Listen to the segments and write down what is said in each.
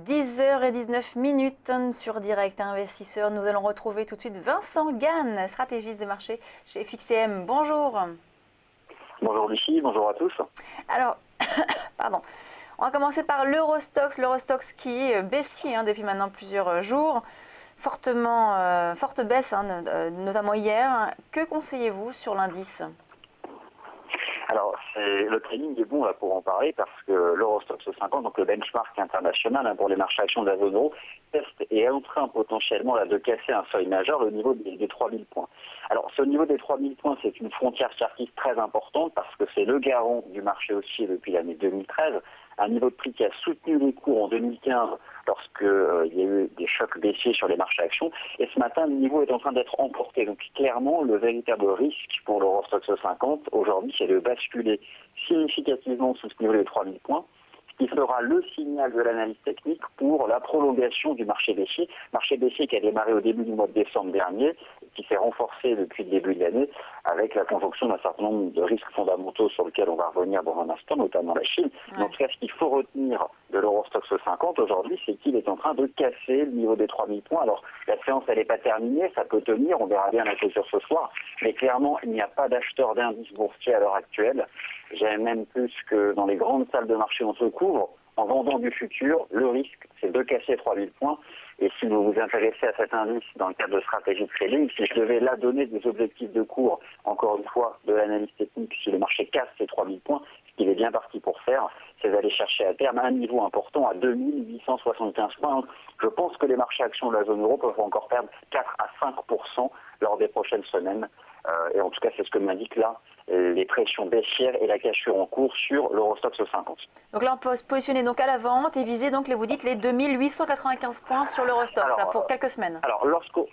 10h19 sur Direct Investisseur. Nous allons retrouver tout de suite Vincent Gann, stratégiste de marché chez FXCM. Bonjour. Bonjour Lucie, bonjour à tous. Alors, pardon. On va commencer par l'Eurostoxx. L'Eurostoxx qui est baissier depuis maintenant plusieurs jours. Forte baisse, notamment hier. Que conseillez-vous sur l'indice ? Alors, le timing est bon là pour en parler parce que l'Eurostoxx 50, donc le benchmark international pour les marchés actions de la zone euro, teste et est en train potentiellement de casser un seuil majeur, le niveau des 3000 points. Alors, ce niveau des 3000 points, c'est une frontière chartiste très importante parce que c'est le garant du marché haussier depuis l'année 2013, un niveau de prix qui a soutenu les cours en 2015 lorsqu'il y a eu des chocs baissiers sur les marchés actions. Et ce matin, le niveau est en train d'être emporté. Donc clairement, le véritable risque pour l'Eurostoxx 50, aujourd'hui, c'est de basculer significativement sous ce niveau des 3000 points, ce qui fera le signal de l'analyse technique pour la prolongation du marché baissier qui a démarré au début du mois de décembre dernier, et qui s'est renforcé depuis le début de l'année avec la conjonction d'un certain nombre de risques fondamentaux sur lesquels on va revenir dans un instant, notamment la Chine. Ouais. En tout cas, ce qu'il faut retenir de l'Eurostoxx 50 aujourd'hui, c'est qu'il est en train de casser le niveau des 3000 points. Alors, la séance, elle n'est pas terminée, ça peut tenir, on verra bien la clôture ce soir, mais clairement, il n'y a pas d'acheteurs d'indices boursiers à l'heure actuelle. J'ai même plus que dans les grandes salles de marché, on se couvre. En vendant du futur, le risque, c'est de casser 3000 points. Et si vous vous intéressez à cet indice dans le cadre de stratégie de trading, si je devais là donner des objectifs de cours, encore une fois, de l'analyse technique, si le marché casse ces 3000 points, ce qu'il est bien parti pour faire, c'est d'aller chercher à terme un niveau important à 2875 points. Donc, je pense que les marchés actions de la zone euro peuvent encore perdre 4 à 5% lors des prochaines semaines. Et en tout cas, c'est ce que m'indiquent là les pressions baissières et la cassure en cours sur l'Eurostoxx 50. Donc là, on peut se positionner donc à la vente et viser, donc, vous dites, les 2895 points sur l'Eurostoxx pour quelques semaines. Alors, lorsqu'on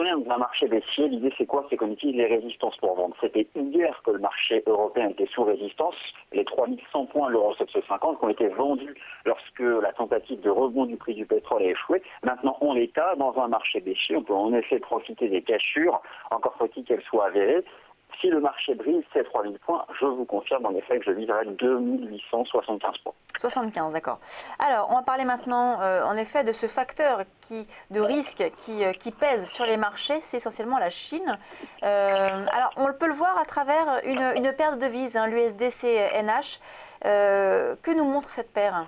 est dans un marché baissier, l'idée c'est quoi? C'est qu'on utilise les résistances pour vendre. C'était hier que le marché européen était sous résistance. Les 3100 points de l'Eurostoxx 50 qui ont été vendus lorsque la tentative de rebond du prix du pétrole a échoué. Maintenant, en l'état, dans un marché baissier, on peut en effet profiter des cassures, encore faut-il qu'elles soient avérées. Si le marché brise ces 3000 points, je vous confirme en effet que je viserai 2875 points. 75, d'accord. Alors, on va parler maintenant en effet de ce facteur de risque qui pèse sur les marchés, c'est essentiellement la Chine. Alors, on peut le voir à travers une paire de devises, l'USD-CNH. Que nous montre cette paire ?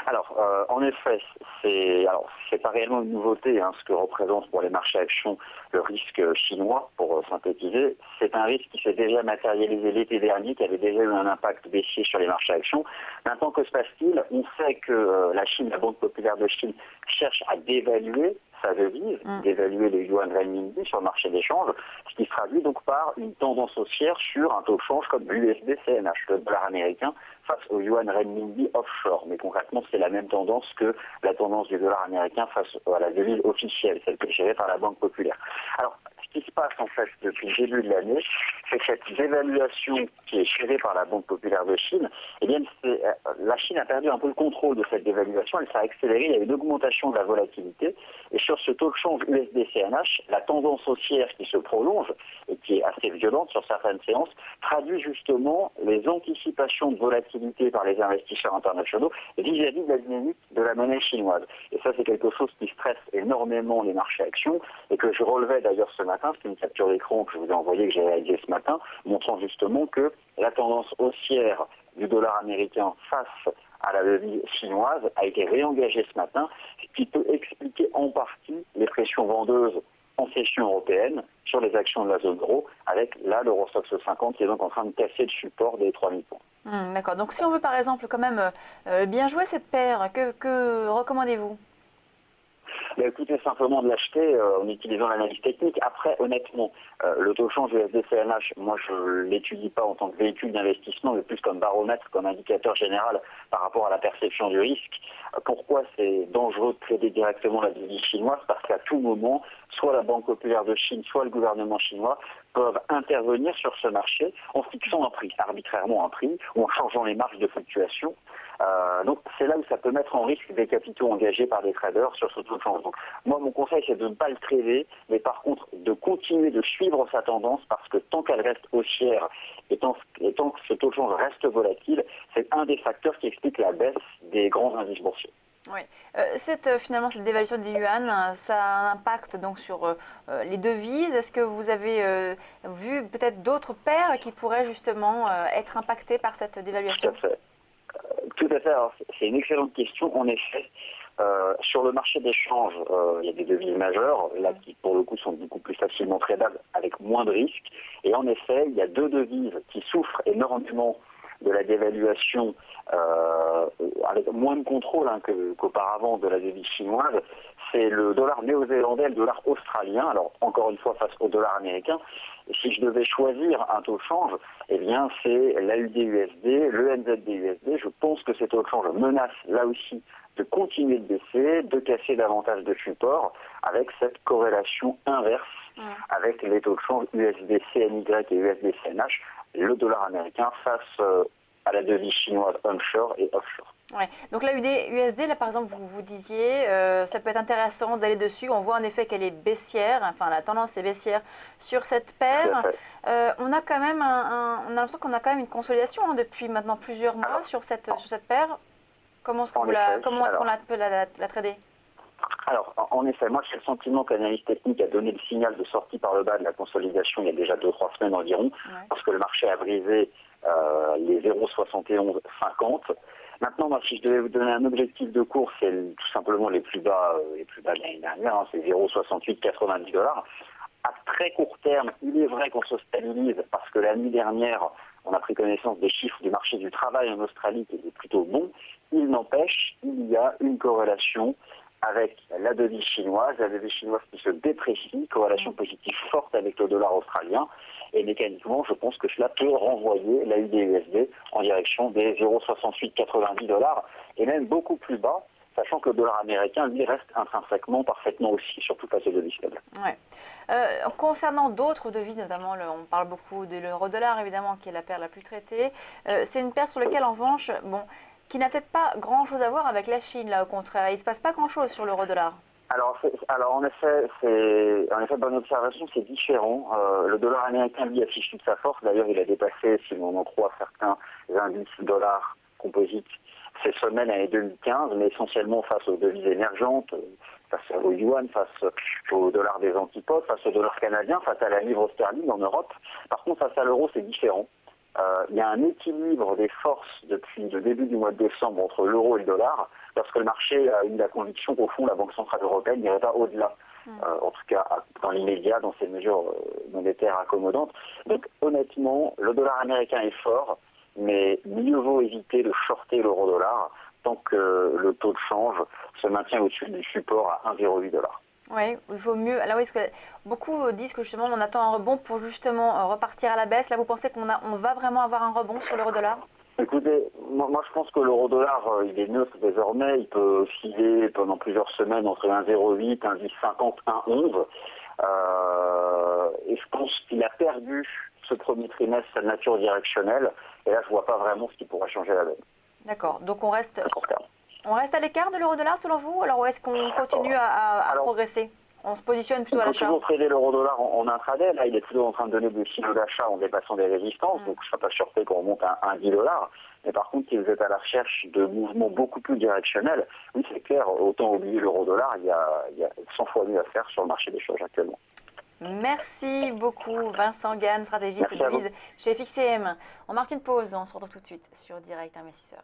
Alors, en effet, c'est pas réellement une nouveauté ce que représente pour les marchés actions le risque chinois, pour synthétiser. C'est un risque qui s'est déjà matérialisé l'été dernier, qui avait déjà eu un impact baissier sur les marchés actions. Maintenant, que se passe-t-il? On sait que la Chine, la Banque populaire de Chine, cherche à dévaluer sa devise, d'évaluer les yuan renminbi sur le marché d'échange, ce qui se traduit donc par une tendance haussière sur un taux de change comme l'USD-CNH, le dollar américain, face au yuan renminbi offshore. Mais concrètement, c'est la même tendance que la tendance du dollar américain face à la devise officielle, celle qui est gérée par la Banque populaire. Alors, ce qui se passe en fait depuis le début de l'année, c'est que cette dévaluation qui est gérée par la Banque populaire de Chine, eh bien, la Chine a perdu un peu le contrôle de cette dévaluation, elle s'est accélérée, il y a eu une augmentation de la volatilité, et sur ce taux de change USD-CNH, la tendance haussière qui se prolonge, et qui est assez violente sur certaines séances, traduit justement les anticipations de volatilité par les investisseurs internationaux vis-à-vis de la dynamique de la monnaie chinoise. Et ça, c'est quelque chose qui stresse énormément les marchés actions, et que je relevais d'ailleurs ce matin, c'est une capture d'écran que je vous ai envoyée, que j'ai réalisée ce matin, montrant justement que la tendance haussière du dollar américain face à la devise chinoise a été réengagée ce matin, ce qui peut expliquer en partie les pressions vendeuses en session européenne sur les actions de la zone euro, avec là l'Eurostoxx 50 qui est donc en train de casser le support des 3000 points. D'accord, donc si on veut par exemple quand même bien jouer cette paire, que recommandez-vous ? Écoutez, simplement de l'acheter en utilisant l'analyse technique. Après, honnêtement, le taux de change USD-CNH, moi je ne l'étudie pas en tant que véhicule d'investissement, mais plus comme baromètre, comme indicateur général par rapport à la perception du risque. Pourquoi c'est dangereux de trader directement la devise chinoise? Parce qu'à tout moment, soit la Banque populaire de Chine, soit le gouvernement chinois peuvent intervenir sur ce marché en fixant un prix, arbitrairement un prix, ou en changeant les marges de fluctuation. Donc c'est là où ça peut mettre en risque des capitaux engagés par des traders sur ce taux de change. Donc moi mon conseil c'est de ne pas le trader, mais par contre de continuer continuer de suivre sa tendance parce que tant qu'elle reste haussière et tant que ce taux de change reste volatile, c'est un des facteurs qui explique la baisse des grands indices boursiers. Oui. Finalement, cette dévaluation du yuan, ça a un impact donc sur les devises. Est-ce que vous avez vu peut-être d'autres paires qui pourraient justement être impactées par cette dévaluation? Tout à fait. Tout à fait. Alors, c'est une excellente question. En effet, sur le marché d'échange, il y a des devises majeures, là, qui pour le coup sont beaucoup plus facilement tradables, avec moins de risques. Et en effet, il y a deux devises qui souffrent énormément de la dévaluation, avec moins de contrôle qu'auparavant de la devise chinoise. C'est le dollar néo-zélandais et le dollar australien. Alors, encore une fois, face au dollar américain. Et si je devais choisir un taux de change, eh bien, c'est l'AUD-USD, le NZD-USD. Je pense que ces taux de change menacent, là aussi, de continuer de baisser, de casser davantage de support, avec cette corrélation inverse avec les taux de change USD-CNY et USD-CNH, le dollar américain face à la devise chinoise onshore et offshore. Ouais. Donc la USD, là par exemple, vous disiez, ça peut être intéressant d'aller dessus. On voit en effet qu'elle est baissière, enfin la tendance est baissière sur cette paire. On a quand même on a l'impression qu'on a quand même une consolidation depuis maintenant plusieurs mois sur cette paire. Comment est-ce qu'on peut la trader? Alors, en effet, moi j'ai le sentiment que l'analyse technique a donné le signal de sortie par le bas de la consolidation il y a déjà 2-3 semaines environ, parce que le marché a brisé les 0,7150. Maintenant, moi, si je devais vous donner un objectif de cours, c'est tout simplement les plus bas de l'année dernière, c'est 0,6890 $. À très court terme, il est vrai qu'on se stabilise parce que la nuit dernière, on a pris connaissance des chiffres du marché du travail en Australie qui étaient plutôt bons. Il n'empêche, il y a une corrélation avec la devise chinoise qui se déprécie, corrélation positive forte avec le dollar australien. Et mécaniquement, je pense que cela peut renvoyer la USD en direction des 0,6890 $, et même beaucoup plus bas, sachant que le dollar américain, lui, reste intrinsèquement parfaitement aussi, surtout face aux devises faibles. Ouais. Concernant d'autres devises, notamment, on parle beaucoup de l'euro-dollar, évidemment, qui est la paire la plus traitée. C'est une paire sur laquelle, en revanche, qui n'a peut-être pas grand-chose à voir avec la Chine, là, au contraire. Il ne se passe pas grand-chose sur l'euro-dollar. Alors en effet, bonne observation, c'est différent. Le dollar américain, lui, affiche toute sa force. D'ailleurs, il a dépassé, si l'on en croit certains indices dollars composites, ses sommets l'année 2015, mais essentiellement face aux devises émergentes, face au yuan, face au dollar des antipodes, face au dollar canadien, face à la livre sterling en Europe. Par contre, face à l'euro, c'est différent. Il y a un équilibre des forces depuis le début du mois de décembre entre l'euro et le dollar, parce que le marché a eu la conviction qu'au fond, la Banque Centrale Européenne n'irait pas au-delà, en tout cas dans l'immédiat, dans ces mesures monétaires accommodantes. Donc honnêtement, le dollar américain est fort, mais mieux vaut éviter de shorter l'euro-dollar tant que le taux de change se maintient au-dessus du support à 1,08 $. Oui, il vaut mieux. Là, oui, parce que beaucoup disent que justement, on attend un rebond pour justement repartir à la baisse. Là, vous pensez qu'on va vraiment avoir un rebond sur l'euro-dollar? Écoutez, moi je pense que l'euro-dollar, il est neutre désormais. Il peut osciller pendant plusieurs semaines entre 1,08, 1,1050, 1,11. Et je pense qu'il a perdu ce premier trimestre sa nature directionnelle. Et là, je ne vois pas vraiment ce qui pourrait changer la donne. D'accord. Donc, on reste à l'écart de l'euro-dollar selon vous? Alors, ou est-ce qu'on continue à progresser? On se positionne plutôt à l'achat? On peut toujours trader l'euro-dollar en intraday. Là, il est plutôt en train de donner des signaux d'achat en dépassant des résistances. Donc, je ne serais pas surpris qu'on remonte à 1,10 $. Mais par contre, si vous êtes à la recherche de mouvements beaucoup plus directionnels, oui, c'est clair, autant oublier l'euro-dollar. Il y a 100 fois mieux à faire sur le marché des changes actuellement. Merci beaucoup, Vincent Gane, stratégiste de devise chez FXCM. On marque une pause, on se retrouve tout de suite sur Direct Investisseur.